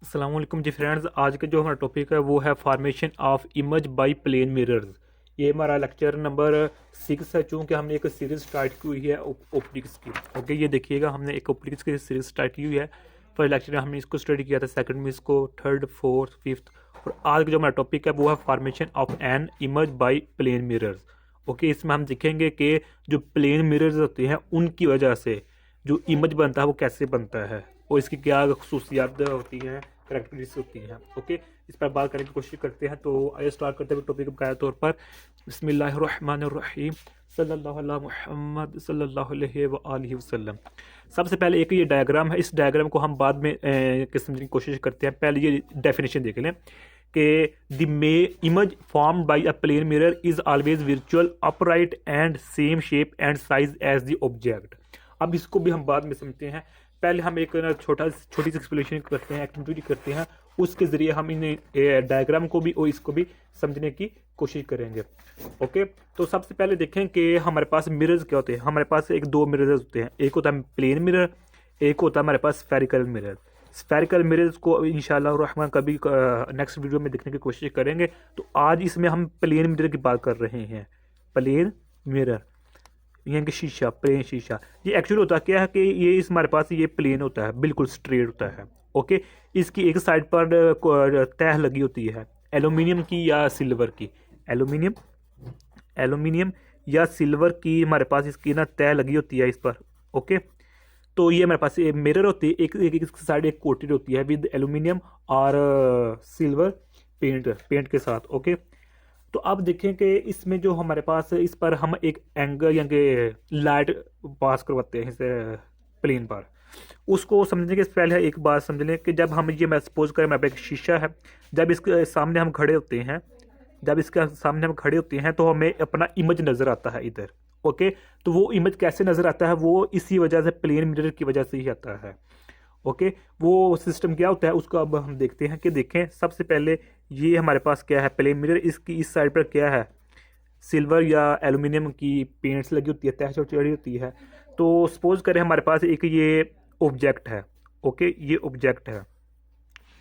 अस्सलाम वालेकुम जी फ्रेंड्स। आज का जो हमारा टॉपिक है वो है formation of image by plane mirrors. ये हमारा लेक्चर नंबर 6 है। चूँकि हमने एक सीरीज़ स्टार्ट की हुई है ऑप्टिक्स की। ओके, ये देखिएगा, हमने एक ऑप्टिक्स की सीरीज़ स्टार्ट की हुई है। फर्स्ट लेक्चर में हमने इसको स्टडी किया था, सेकंड में इसको, थर्ड, फोर्थ, फिफ्थ, और आज का जो हमारा टॉपिक है वो है formation of an image by plane mirrors. Okay, इसमें हम देखेंगे कि जो प्लेन मिरर्स होते हैं उनकी वजह से जो इमेज बनता है वो कैसे बनता है और इसकी क्या खसूसियात होती हैं, करेक्टरिस्टिक्स होती हैं। ओके, इस पर बात करने की कोशिश करते हैं। तो आइए स्टार्ट करते हुए टॉपिक बकाया तौर पर। बिस्मिल्लाहिर्रहमानिर्रहीम, सल्लल्लाहु अला मुहम्मद सल्लल्लाहु अलैहि व आलिहि वसल्लम। सबसे पहले एक ये डायग्राम है, इस डायग्राम को हम बाद में समझने की कोशिश करते हैं। पहले ये डेफिनेशन देख लें कि the may image formed by a plane mirror is always virtual, upright and same shape and size as the object. अब इसको भी हम बाद में समझते हैं। पहले हम एक छोटी सी एक्सप्लेनेशन करते हैं, एक्टिविटी करते हैं, उसके ज़रिए हम इन डायग्राम को भी और इसको भी समझने की कोशिश करेंगे। ओके, तो सबसे पहले देखें कि हमारे पास मिरर्स क्या होते हैं। हमारे पास दो मिरर्स होते हैं, एक होता है प्लेन मिरर, एक होता है हमारे पास स्फेरिकल मिरर। स्फेरिकल मिरर्स को इंशाल्लाह रहमान कभी नेक्स्ट वीडियो में देखने की कोशिश करेंगे। तो आज इसमें हम प्लेन मिरर की बात कर रहे हैं। प्लेन मिरर यानी कि शीशा, प्लेन शीशा। ये एक्चुअली होता क्या है कि ये इस हमारे पास ये प्लेन होता है, बिल्कुल स्ट्रेट होता है। ओके, इसकी एक साइड पर तह लगी होती है एल्यूमिनियम की या सिल्वर की। एल्यूमिनियम एल्यूमिनियम या सिल्वर की हमारे पास इसकी ना तह लगी होती है इस पर। ओके, तो ये हमारे पास मिरर होती है, एक साइड एक कोटेड होती है विद एल्यूमिनियम और सिल्वर पेंट के साथ। ओके, तो अब देखें कि इसमें जो हमारे पास इस पर हम एक एंगल यानी लाइट पास करवाते हैं इस प्लेन पर। उसको समझने के पहले एक बात समझ लें कि जब हम ये, मैं सपोज करें मेरे पे एक शीशा है, जब इसके सामने हम खड़े होते हैं, जब इसके सामने हम खड़े होते हैं तो हमें अपना इमेज नज़र आता है इधर। ओके, तो वो इमेज कैसे नज़र आता है, वो इसी वजह से प्लेन मिरर की वजह से ही आता है। ओके, वो सिस्टम क्या होता है उसको अब हम देखते हैं। कि देखें, सबसे पहले ये हमारे पास क्या है, प्लेन मिरर। इसकी इस साइड पर क्या है, सिल्वर या एल्यूमिनियम की पेंट्स लगी होती है, तह चढ़ी होती है। तो सपोज करें हमारे पास एक ये ऑब्जेक्ट है। ओके, ये ऑब्जेक्ट है,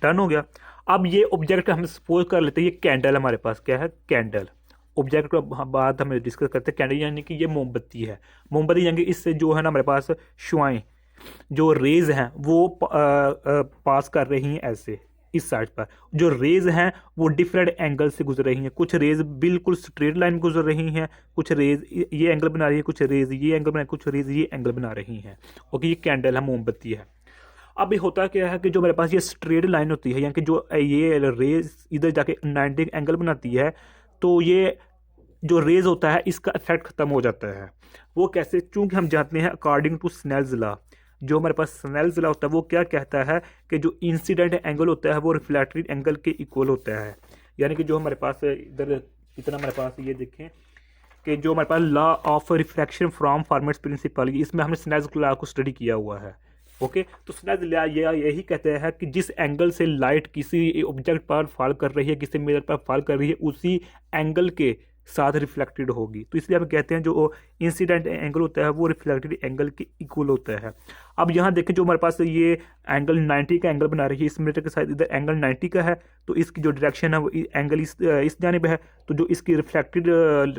डन हो गया। अब ये ऑब्जेक्ट हम सपोज कर लेते हैं, ये कैंडल हमारे पास क्या है, कैंडल। ऑब्जेक्ट को बात हम डिस्कस करते हैं। कैंडल यानी कि ये मोमबत्ती है। मोमबत्ती यानी कि इससे जो है ना हमारे पास शुआएं, जो रेज हैं वो पास कर रही हैं ऐसे इस साइड पर। जो रेज हैं वो डिफरेंट एंगल से गुजर रही हैं। कुछ रेज बिल्कुल स्ट्रेट लाइन में गुजर रही हैं, कुछ रेज ये एंगल बना रही है, कुछ रेज ये एंगल बना, कुछ रेज ये एंगल बना रही हैं। ओके, ये कैंडल है, मोमबत्ती है। अब ये होता क्या है कि जो मेरे पास ये स्ट्रेट लाइन होती है, यानी कि जो ये रेज इधर जाके 90 एंगल बनाती है, तो ये जो रेज होता है इसका इफेक्ट खत्म हो जाता है। वो कैसे, चूंकि हम जानते हैं अकॉर्डिंग टू स्नेल्स लॉ, जो हमारे पास स्नेल्स लॉ होता है वो क्या कहता है कि जो इंसिडेंट एंगल होता है वो रिफ्लेक्टेड एंगल के इक्वल होता है। यानी कि जो हमारे पास इधर इतना हमारे पास ये देखें कि जो हमारे पास law of refraction from Fermat's principle, इसमें हमने स्नेल्स लॉ को स्टडी किया हुआ है। ओके, तो स्नेल्स लॉ यही कहते हैं कि जिस एंगल से लाइट किसी ऑब्जेक्ट पर फॉल कर रही है, किसी मिरर पर फॉल कर रही है, उसी एंगल के साथ रिफ्लेक्टेड होगी। तो इसलिए हम कहते हैं जो इंसिडेंट एंगल होता है वो रिफ्लेक्टेड एंगल के इक्वल होता है। अब यहाँ देखें, जो हमारे पास ये एंगल 90 का एंगल बना रही है, इस मिरर के साथ इधर एंगल 90 का है, तो इसकी जो डायरेक्शन है वो एंगल इस जानिब है, तो जो इसकी रिफ्लेक्टेड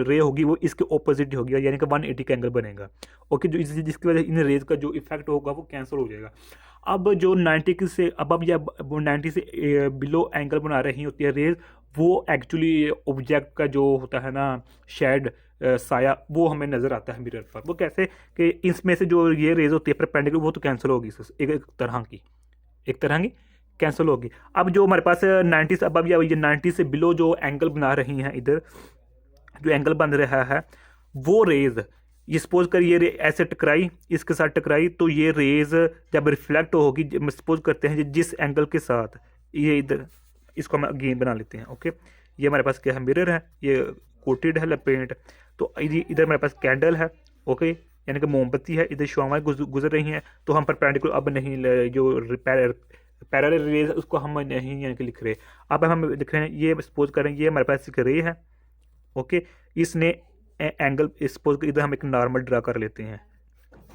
रे होगी वो इसके ऑपोजिट होगी, यानी कि 180 का एंगल बनेगा। ओके, जो जिसकी वजह इन रेज का जो इफेक्ट होगा वो कैंसिल हो जाएगा। अब जो 90 से अब या 90 से बिलो एंगल बना रही होती है रेज, वो एक्चुअली ऑब्जेक्ट का जो होता है ना शेड, साया, वो हमें नज़र आता है मिरर पर। वो कैसे कि इसमें से जो ये रेज होती है परपेंडिकुलर, वो तो कैंसिल होगी, एक तरह की कैंसिल होगी। अब जो हमारे पास 90 से अब या ये 90 से बिलो जो एंगल बना रही हैं, इधर जो एंगल बन रहा है, वो रेज, ये सपोज कर ये ऐसे टकराई, इसके साथ टकराई, तो ये रेज जब रिफ्लेक्ट होगी, सपोज करते हैं जिस एंगल के साथ ये इधर, इसको हम अगेन बना लेते हैं। ओके, ये हमारे पास क्या है, मिरर है, ये कोटेड है पेंट। तो इधर हमारे पास कैंडल है। ओके, यानी कि मोमबत्ती है, इधर शुआएं गुजर रही हैं, तो हम परपेंडिकुलर अब नहीं जो पैरेलल रेज उसको हम नहीं यानी कि लिख रहे। अब हम लिख रहे हैं, ये सपोज करें ये हमारे पास एक रे है। ओके, इसने एंगल सपोज इधर हम एक नॉर्मल ड्रा कर लेते हैं,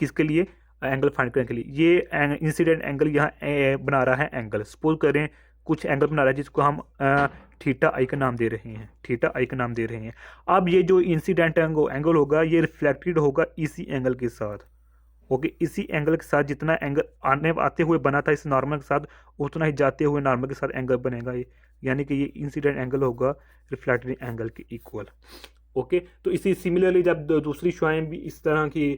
किसके लिए, एंगल फाइंड करने के लिए। ये इंसिडेंट एंगल यहाँ बना रहा है एंगल, सपोज करें कुछ एंगल बना रहा है जिसको हम थीटा आई का नाम दे रहे हैं, थीटा आई का नाम दे रहे हैं। अब ये जो इंसिडेंट एंगल होगा ये रिफ्लेक्टेड होगा इसी एंगल के साथ, ओके, इसी एंगल के साथ जितना एंगल आते हुए बना था इस नॉर्मल के साथ उतना ही जाते हुए नॉर्मल के साथ एंगल बनेगा ये, यानी कि ये इंसिडेंट एंगल होगा रिफ्लेक्टेड एंगल के इक्वल। ओके, तो इसी सिमिलरली जब दूसरी शुआएं भी इस तरह की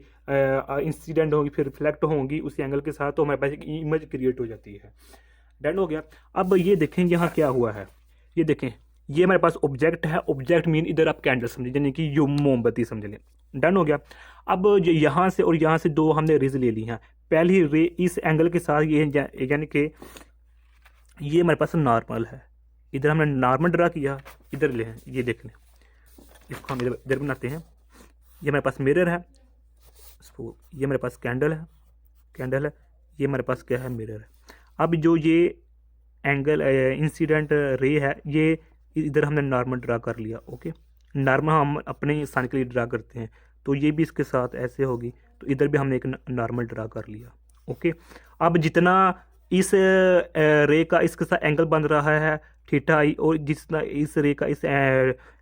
इंसिडेंट होंगी फिर रिफ्लेक्ट होंगी उसी एंगल के साथ, तो हमारे पास एक इमेज क्रिएट हो जाती है। डन हो गया। अब ये देखें यहाँ क्या हुआ है, ये देखें ये हमारे पास ऑब्जेक्ट है, ऑब्जेक्ट मीन इधर आप कैंडल समझ यानी कि यो मोमबत्ती समझ लें। डन हो गया। अब यहाँ से और यहाँ से दो हमने रेज ले ली हैं, पहली रे इस एंगल के साथ ये यानी कि ये हमारे पास नॉर्मल है, इधर हमने नॉर्मल ड्रा किया, इधर ले ये देख लें, इसको हम इधर बनाते हैं। ये हमारे पास मिरर है, ये हमारे पास कैंडल है, कैंडल है, ये हमारे पास क्या है मिरर है। अब जो ये एंगल इंसिडेंट रे है ये इधर हमने नॉर्मल ड्रा कर लिया। ओके, नॉर्मल हम अपने सन के लिए ड्रा करते हैं, तो ये भी इसके साथ ऐसे होगी, तो इधर भी हमने एक नॉर्मल ड्रा कर लिया। ओके, अब जितना इस रे का इसके साथ एंगल बन रहा है थीटा आई, और जितना इस रे का इस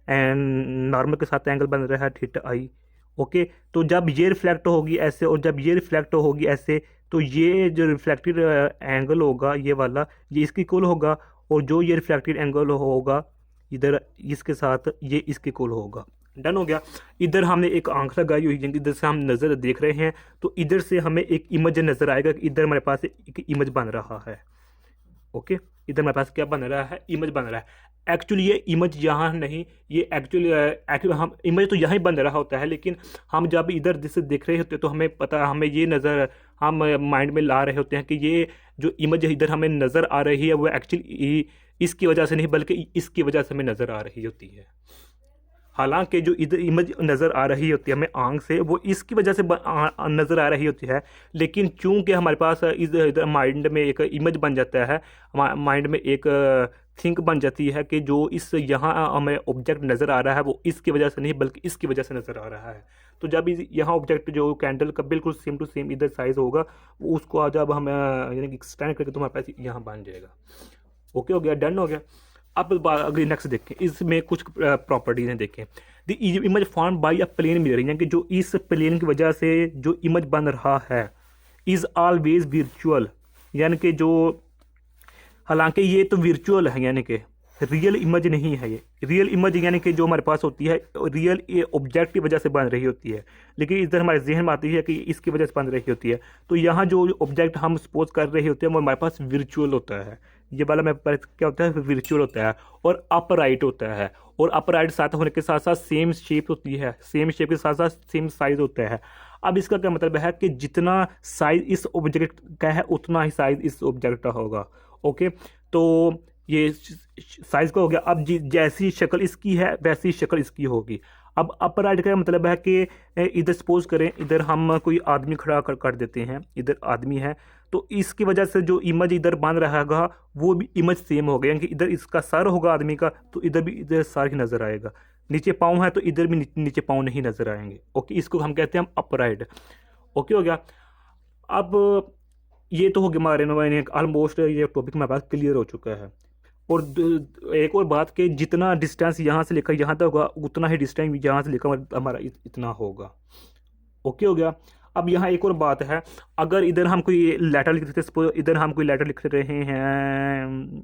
नॉर्मल के साथ एंगल बन रहा है थीटा आई। ओके, तो जब ये रिफ्लेक्ट होगी ऐसे और जब ये रिफ्लेक्ट होगी ऐसे, तो ये जो रिफ्लेक्टेड एंगल होगा ये वाला ये इसके इक्वल होगा, और जो ये रिफ्लेक्टेड एंगल होगा इधर इसके साथ ये इसके इक्वल होगा। डन हो गया। इधर हमने एक आंख लगाई हुई है, इधर से हम नज़र देख रहे हैं, तो इधर से हमें एक इमेज नज़र आएगा कि इधर हमारे पास एक इमेज बन रहा है। ओके, इधर हमारे पास क्या बन रहा है, इमेज बन रहा है। एक्चुअली ये इमेज यहाँ नहीं, ये एक्चुअली हम इमेज तो यहाँ ही बन रहा होता है, लेकिन हम जब इधर जिसे देख रहे होते हैं तो हमें पता, हमें ये नज़र हम माइंड में ला रहे होते हैं कि ये जो इमेज इधर हमें नज़र आ रही है वो एक्चुअली इसकी वजह से नहीं बल्कि इसकी वजह से हमें नज़र आ रही होती है। हालांकि जो इधर इमेज नज़र आ रही होती है हमें आंख से वो इसकी वजह से नज़र आ रही होती है, लेकिन चूंकि हमारे पास इधर माइंड में एक इमेज बन जाता है, माइंड में एक थिंक बन जाती है कि जो इस यहाँ हमें ऑब्जेक्ट नज़र आ रहा है वो इसकी वजह से नहीं बल्कि इसकी वजह से नज़र आ रहा है। तो जब यहाँ ऑब्जेक्ट जो कैंडल का बिल्कुल सेम टू सेम इधर साइज़ होगा, उसको जब हम यानी कि एक्सटेंड करके तो हमारे पास यहाँ बन जाएगा। ओके हो गया, डन हो गया। अब अगली नेक्स्ट देखें, इसमें कुछ प्रॉपर्टीज हैं देखें। The image form by a plane mirror, यानी कि जो इस प्लेन की वजह से जो इमेज बन रहा है इज़ ऑलवेज वर्चुअल, यानी कि जो हालांकि ये तो वर्चुअल है यानी कि रियल इमेज नहीं है। ये रियल इमेज यानी कि जो हमारे पास होती है रियल ये ऑब्जेक्ट की वजह से बन रही होती है, लेकिन इधर हमारे जहन में आती है कि इसकी वजह से बन रही होती है। तो यहाँ जो ऑब्जेक्ट हम सपोज कर रहे होते हैं वो हमारे पास वर्चुअल होता है, ये वाला मेरे पास क्या होता है वर्चुअल होता है, और अपराइट होता है, और अपराइट साथ होने के साथ साथ सेम शेप होती है, सेम शेप के साथ साथ सेम साइज होता है। अब इसका क्या मतलब है कि जितना साइज इस ऑब्जेक्ट का है उतना ही साइज इस ऑब्जेक्ट का होगा। ओके, तो ये साइज का हो गया। अब जैसी शक्ल इसकी है वैसी शक्ल इसकी होगी। अब अपराइट का मतलब है कि इधर सपोज करें इधर हम कोई आदमी खड़ा कर देते हैं, इधर आदमी है, तो इसकी वजह से जो इमेज इधर बन रहा होगा वो भी इमेज सेम हो गया, यानी कि इधर इसका सर होगा आदमी का तो इधर भी इधर सर ही नज़र आएगा, नीचे पाँव है तो इधर भी नीचे पाँव नहीं नज़र आएंगे। ओके, इसको हम कहते हैं हम अपराइट। ओके हो गया। अब ये तो हो गया हमारे ऑलमोस्ट ये टॉपिक हमारे पास क्लियर हो चुका है। और एक और बात कि जितना डिस्टेंस यहाँ से लेकर यहाँ तक होगा उतना ही डिस्टेंस यहाँ से लेकर हमारा इतना होगा। ओके हो गया। अब यहाँ एक और बात है, अगर इधर हम कोई लेटर लिख रहे थे, इधर हम कोई लेटर लिख रहे हैं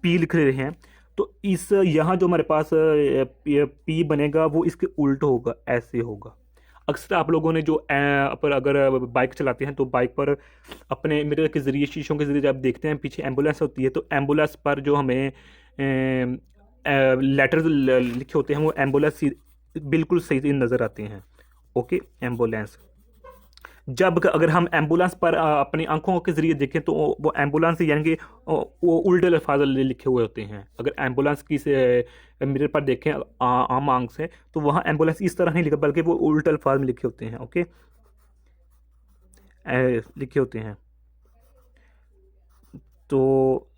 पी लिख रहे हैं, तो इस यहाँ जो हमारे पास पी बनेगा वो इसके उल्ट होगा, ऐसे होगा। अक्सर आप लोगों ने जो पर अगर बाइक चलाते हैं तो बाइक पर अपने मिरर के ज़रिए शीशों के ज़रिए जब देखते हैं पीछे एम्बुलेंस होती है, तो एम्बुलेंस पर जो हमें लेटर लिखे होते हैं वो एम्बुलेंस बिल्कुल सही नज़र आते हैं। ओके, एम्बुलेंस जब अगर हम एम्बुलेंस पर अपनी आंखों के ज़रिए देखें तो वो एम्बुलेंस यानी कि वो उल्टे अल्फाज लिखे हुए होते हैं। अगर एम्बुलेंस की से मिरर पर देखें आम आंख से तो वहाँ एम्बुलेंस इस तरह नहीं लिखा बल्कि वो उल्टे अल्फाज में लिखे होते हैं। ओके, लिखे होते हैं। तो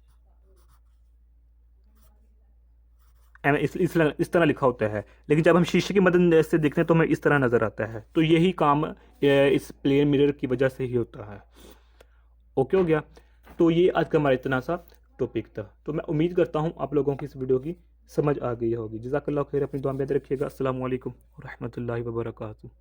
इस तरह लिखा होता है, लेकिन जब हम शीशे की मदद से देखते हैं तो हमें इस तरह नज़र आता है। तो यही काम इस प्लेन मिरर की वजह से ही होता है। ओके हो गया। तो ये आज का हमारा इतना सा टॉपिक था। तो मैं उम्मीद करता हूँ आप लोगों की इस वीडियो की समझ आ गई होगी। जज़ाकल्लाह खैर, अपनी दुआ में याद रखिएगा। अस्सलाम वालेकुम व रहमतुल्लाहि व बरकातुहू।